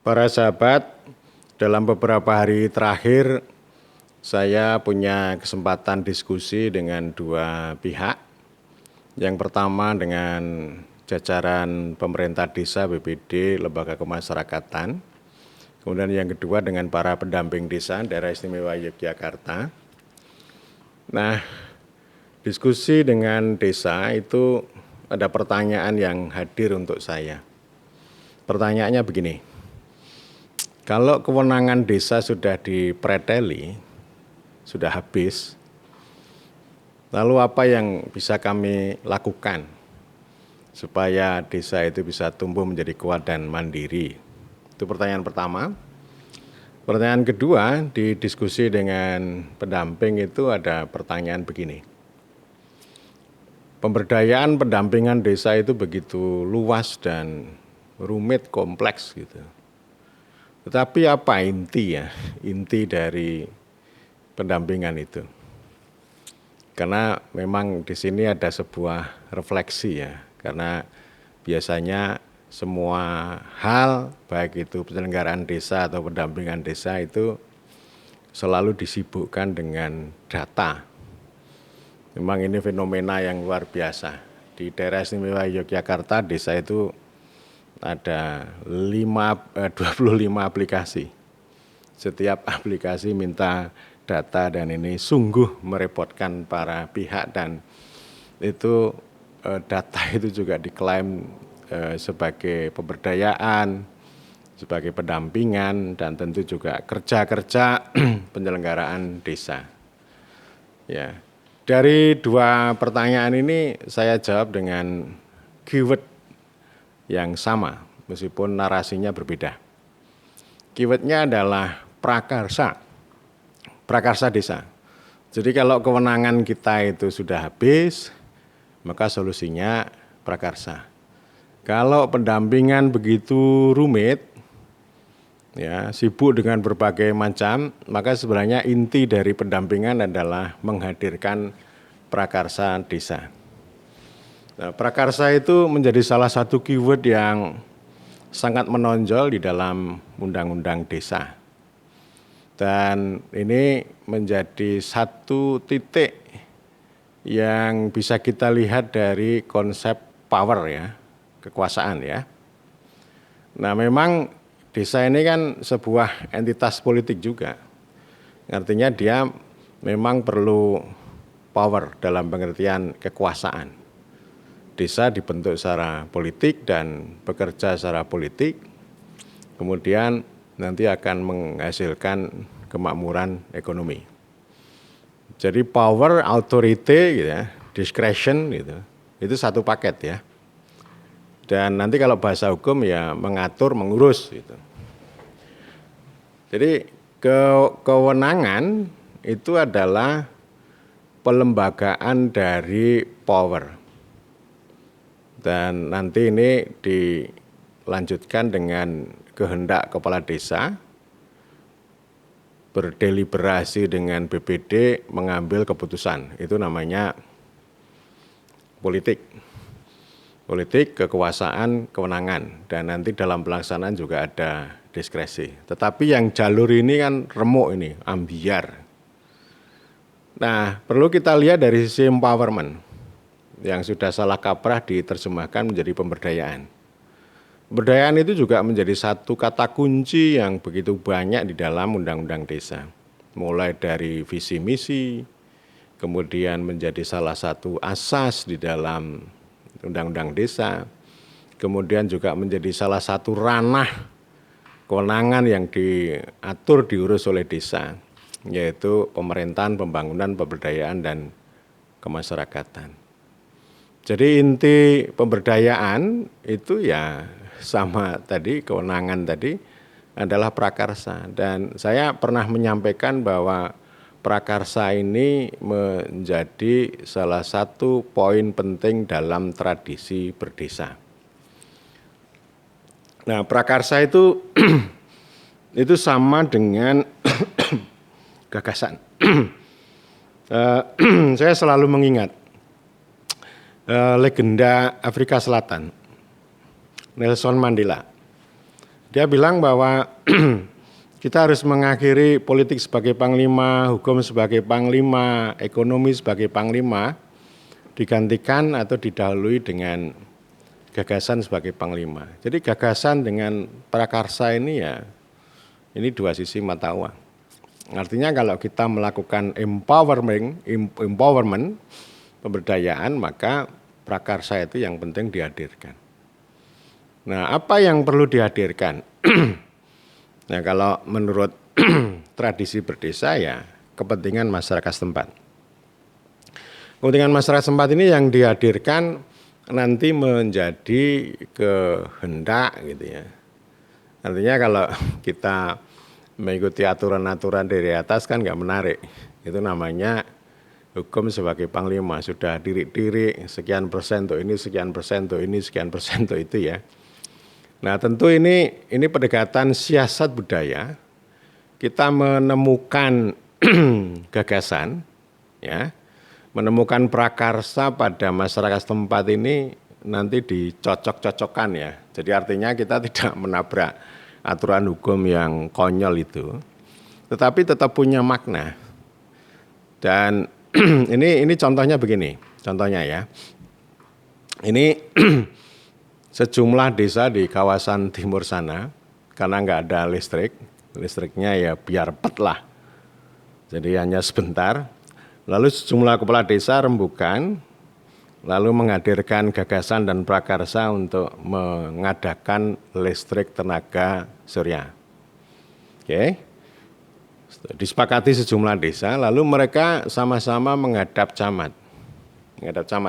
Para sahabat, dalam beberapa hari terakhir saya punya kesempatan diskusi dengan dua pihak. Yang pertama dengan jajaran pemerintah desa BPD, Lembaga Kemasyarakatan. Kemudian yang kedua dengan para pendamping desa Daerah Istimewa Yogyakarta. Nah, diskusi dengan desa itu ada pertanyaan yang hadir untuk saya. Pertanyaannya begini. Kalau kewenangan desa sudah dipreteli, sudah habis, lalu apa yang bisa kami lakukan supaya desa itu bisa tumbuh menjadi kuat dan mandiri? Itu pertanyaan pertama. Pertanyaan kedua, di diskusi dengan pendamping itu ada pertanyaan begini. Pemberdayaan pendampingan desa itu begitu luas dan rumit, kompleks gitu. Tetapi apa inti dari pendampingan itu? Karena memang di sini ada sebuah refleksi ya, karena biasanya semua hal, baik itu penyelenggaraan desa atau pendampingan desa itu selalu disibukkan dengan data. Memang ini fenomena yang luar biasa. Di daerah istimewa Yogyakarta, desa itu ada 25 aplikasi. Setiap aplikasi minta data dan ini sungguh merepotkan para pihak dan itu data itu juga diklaim sebagai pemberdayaan, sebagai pendampingan dan tentu juga kerja-kerja penyelenggaraan desa. Ya. Dari dua pertanyaan ini saya jawab dengan keyword yang sama, meskipun narasinya berbeda. Keywordnya adalah prakarsa, prakarsa desa. Jadi kalau kewenangan kita itu sudah habis, maka solusinya prakarsa. Kalau pendampingan begitu rumit, ya sibuk dengan berbagai macam, maka sebenarnya inti dari pendampingan adalah menghadirkan prakarsa desa. Nah, prakarsa itu menjadi salah satu keyword yang sangat menonjol di dalam undang-undang desa. Dan ini menjadi satu titik yang bisa kita lihat dari konsep power ya, kekuasaan ya. Nah memang desa ini kan sebuah entitas politik juga. Artinya dia memang perlu power dalam pengertian kekuasaan. Desa dibentuk secara politik dan bekerja secara politik, kemudian nanti akan menghasilkan kemakmuran ekonomi. Jadi power, authority, gitu ya, discretion, gitu, itu satu paket ya. Dan nanti kalau bahasa hukum ya mengatur, mengurus. Gitu. Jadi kewenangan itu adalah pelembagaan dari power. Dan nanti ini dilanjutkan dengan kehendak kepala desa berdeliberasi dengan BPD mengambil keputusan. Itu namanya politik. Politik, kekuasaan, kewenangan. Dan nanti dalam pelaksanaan juga ada diskresi. Tetapi yang jalur ini kan remuk ini, ambiar. Nah, perlu kita lihat dari sisi empowerment. Yang sudah salah kaprah diterjemahkan menjadi pemberdayaan. Pemberdayaan itu juga menjadi satu kata kunci yang begitu banyak di dalam undang-undang desa. Mulai dari visi misi, kemudian menjadi salah satu asas di dalam undang-undang desa, kemudian juga menjadi salah satu ranah kewenangan yang diatur diurus oleh desa, yaitu pemerintahan, pembangunan, pemberdayaan, dan kemasyarakatan. Jadi inti pemberdayaan itu ya sama tadi, kewenangan tadi adalah prakarsa. Dan saya pernah menyampaikan bahwa prakarsa ini menjadi salah satu poin penting dalam tradisi berdesa. Nah, prakarsa itu itu sama dengan gagasan. Saya selalu mengingat legenda Afrika Selatan, Nelson Mandela. Dia bilang bahwa kita harus mengakhiri politik sebagai panglima, hukum sebagai panglima, ekonomi sebagai panglima, digantikan atau didahului dengan gagasan sebagai panglima. Jadi gagasan dengan prakarsa ini ya, ini dua sisi mata uang. Artinya kalau kita melakukan empowerment, pemberdayaan, maka prakarsa itu yang penting dihadirkan. Nah, apa yang perlu dihadirkan? Nah, kalau menurut tradisi berdesa ya kepentingan masyarakat setempat. Kepentingan masyarakat setempat ini yang dihadirkan nanti menjadi kehendak gitu ya. Artinya kalau kita mengikuti aturan-aturan dari atas kan nggak menarik. Itu namanya hukum sebagai panglima, sudah diri-diri sekian persen untuk ini, sekian persen untuk ini, sekian persen untuk itu ya. Nah tentu ini pendekatan siasat budaya, kita menemukan gagasan, ya, menemukan prakarsa pada masyarakat setempat ini nanti dicocok-cocokkan ya. Jadi artinya kita tidak menabrak aturan hukum yang konyol itu, tetapi tetap punya makna. Dan ini contohnya begini, contohnya ya, ini sejumlah desa di kawasan timur sana, karena nggak ada listriknya ya biar pet lah. Jadi hanya sebentar, lalu sejumlah kepala desa rembukan, lalu menghadirkan gagasan dan prakarsa untuk mengadakan listrik tenaga surya. Oke, disepakati sejumlah desa, lalu mereka sama-sama menghadap camat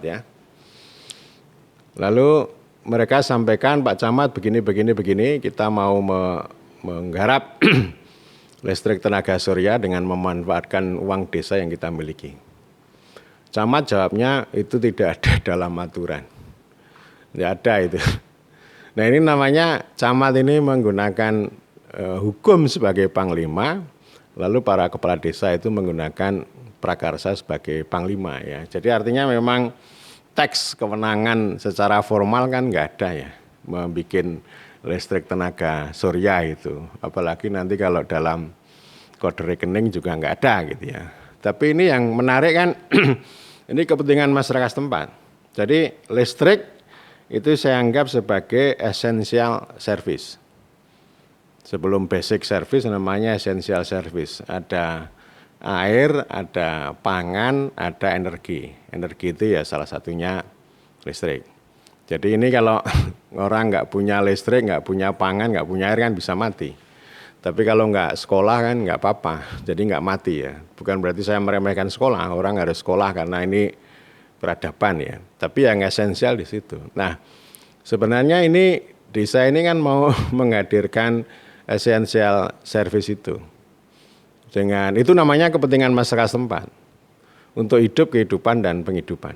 ya. Lalu mereka sampaikan, Pak Camat begini, kita mau menggarap listrik tenaga surya dengan memanfaatkan uang desa yang kita miliki. Camat jawabnya itu tidak ada dalam aturan. Tidak ada itu. Nah ini namanya camat ini menggunakan hukum sebagai panglima, lalu para kepala desa itu menggunakan prakarsa sebagai panglima ya. Jadi artinya memang teks kewenangan secara formal kan nggak ada ya, membuat listrik tenaga surya itu. Apalagi nanti kalau dalam kode rekening juga nggak ada gitu ya. Tapi ini yang menarik kan, ini kepentingan masyarakat setempat. Jadi listrik itu saya anggap sebagai essential service. Sebelum basic service namanya essential service. Ada air, ada pangan, ada energi. Energi itu ya salah satunya listrik. Jadi ini kalau orang nggak punya listrik, nggak punya pangan, nggak punya air kan bisa mati. Tapi kalau nggak sekolah kan nggak apa-apa, jadi nggak mati ya. Bukan berarti saya meremehkan sekolah, orang harus sekolah karena ini peradaban ya. Tapi yang esensial di situ. Nah sebenarnya ini desa ini kan mau menghadirkan essential service itu. Dengan itu namanya kepentingan masyarakat setempat untuk hidup, kehidupan, dan penghidupan.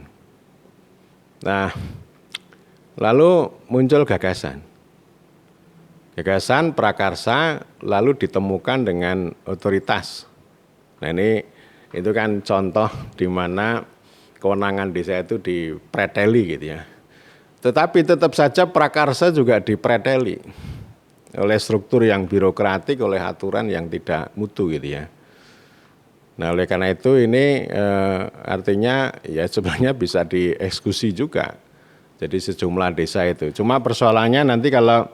Nah, lalu muncul gagasan. Gagasan prakarsa lalu ditemukan dengan otoritas. Nah ini itu kan contoh di mana kewenangan desa itu dipreteli gitu ya. Tetapi tetap saja prakarsa juga dipreteli oleh struktur yang birokratik, oleh aturan yang tidak mutu gitu ya. Nah oleh karena itu ini artinya ya sebenarnya bisa dieksekusi juga. Jadi sejumlah desa itu. Cuma persoalannya nanti kalau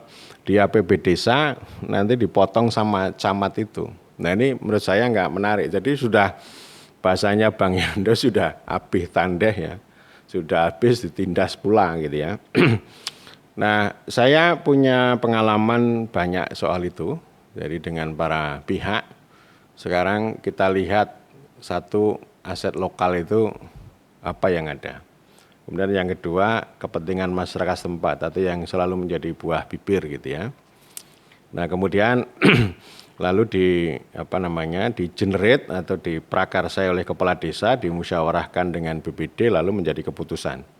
di APB desa nanti dipotong sama camat itu. Nah ini menurut saya nggak menarik. Jadi sudah bahasanya Bang Yando sudah habis tandeh ya. Sudah habis ditindas pulang gitu ya. Nah, saya punya pengalaman banyak soal itu, jadi dengan para pihak. Sekarang kita lihat satu aset lokal itu apa yang ada. Kemudian yang kedua, kepentingan masyarakat setempat atau yang selalu menjadi buah bibir gitu ya. Nah, kemudian lalu di-generate atau diprakarsai oleh kepala desa, dimusyawarahkan dengan BPD lalu menjadi keputusan.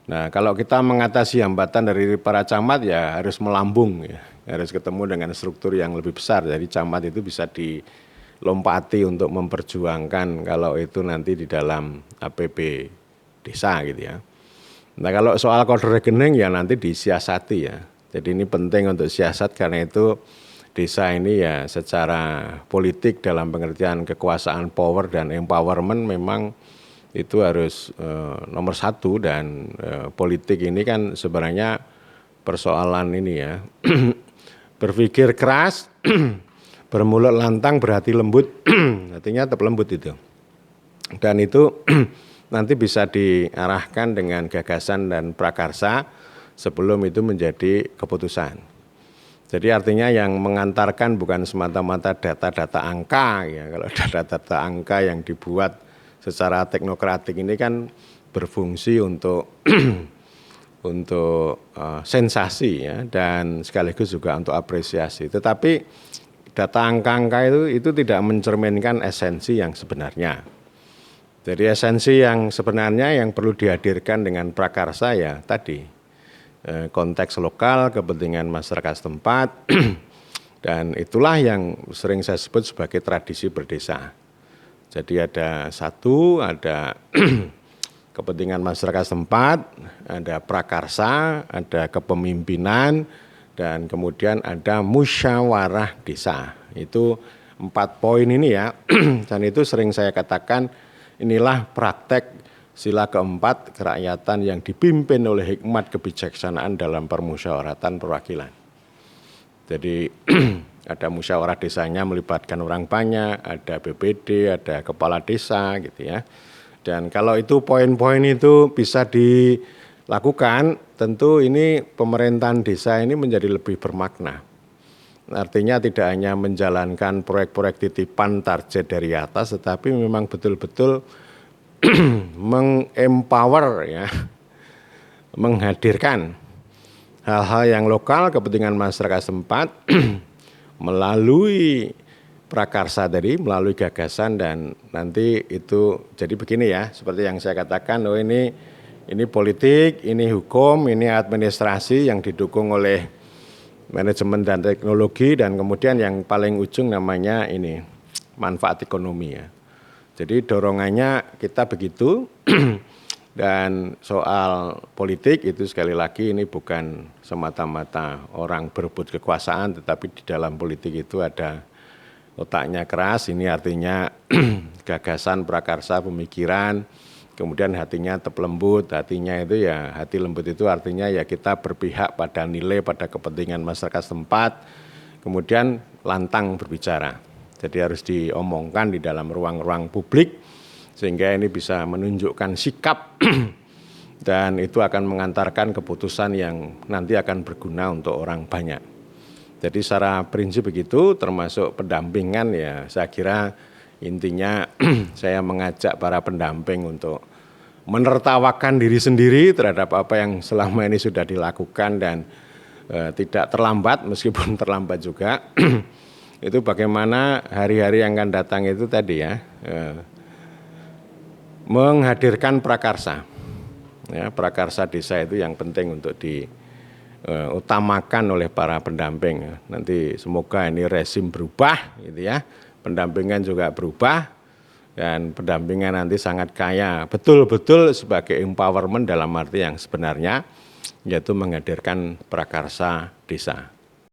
Nah kalau kita mengatasi hambatan dari para camat ya harus melambung ya, harus ketemu dengan struktur yang lebih besar. Jadi camat itu bisa dilompati untuk memperjuangkan kalau itu nanti di dalam APB desa gitu ya. Nah kalau soal kode rekening ya nanti disiasati ya. Jadi ini penting untuk siasat, karena itu desa ini ya secara politik dalam pengertian kekuasaan power dan empowerment memang itu harus nomor satu. Dan politik ini kan sebenarnya persoalan ini ya berpikir keras, bermulut lantang, berhati lembut, artinya tetap lembut itu. Dan itu nanti bisa diarahkan dengan gagasan dan prakarsa sebelum itu menjadi keputusan. Jadi artinya yang mengantarkan bukan semata-mata data-data angka ya. Kalau data-data angka yang dibuat secara teknokratik ini kan berfungsi untuk untuk sensasi ya, dan sekaligus juga untuk apresiasi. Tetapi data angka-angka itu tidak mencerminkan esensi yang sebenarnya. Jadi esensi yang sebenarnya yang perlu dihadirkan dengan prakarsa ya tadi, konteks lokal, kepentingan masyarakat setempat, dan itulah yang sering saya sebut sebagai tradisi berdesa. Jadi ada kepentingan masyarakat setempat, ada prakarsa, ada kepemimpinan, dan kemudian ada musyawarah desa. Itu 4 poin ini ya, dan itu sering saya katakan inilah praktek sila keempat kerakyatan yang dipimpin oleh hikmat kebijaksanaan dalam permusyawaratan perwakilan. Jadi ada musyawarah desanya melibatkan orang banyak, ada BPD, ada kepala desa gitu ya. Dan kalau itu poin-poin itu bisa dilakukan, tentu ini pemerintahan desa ini menjadi lebih bermakna. Artinya tidak hanya menjalankan proyek-proyek titipan target dari atas, tetapi memang betul-betul mengempower ya, menghadirkan hal-hal yang lokal, kepentingan masyarakat setempat melalui prakarsa tadi, melalui gagasan. Dan nanti itu jadi begini ya, seperti yang saya katakan, ini politik, ini hukum, ini administrasi yang didukung oleh manajemen dan teknologi, dan kemudian yang paling ujung namanya ini manfaat ekonomi ya. Jadi dorongannya kita begitu. Dan soal politik itu sekali lagi ini bukan semata-mata orang berebut kekuasaan, tetapi di dalam politik itu ada otaknya keras. Ini artinya gagasan, prakarsa, pemikiran, kemudian hatinya tetap lembut. Hatinya itu ya, hati lembut itu artinya ya kita berpihak pada nilai, pada kepentingan masyarakat setempat, kemudian lantang berbicara. Jadi harus diomongkan di dalam ruang-ruang publik, sehingga ini bisa menunjukkan sikap dan itu akan mengantarkan keputusan yang nanti akan berguna untuk orang banyak. Jadi secara prinsip begitu, termasuk pendampingan ya, saya kira intinya saya mengajak para pendamping untuk menertawakan diri sendiri terhadap apa yang selama ini sudah dilakukan, dan tidak terlambat, meskipun terlambat juga. Itu bagaimana hari-hari yang akan datang itu tadi ya, menghadirkan prakarsa. Ya, prakarsa desa itu yang penting untuk diutamakan oleh para pendamping. Nanti semoga ini rezim berubah gitu ya, pendampingan juga berubah, dan pendampingan nanti sangat kaya, betul-betul sebagai empowerment dalam arti yang sebenarnya, yaitu menghadirkan prakarsa desa.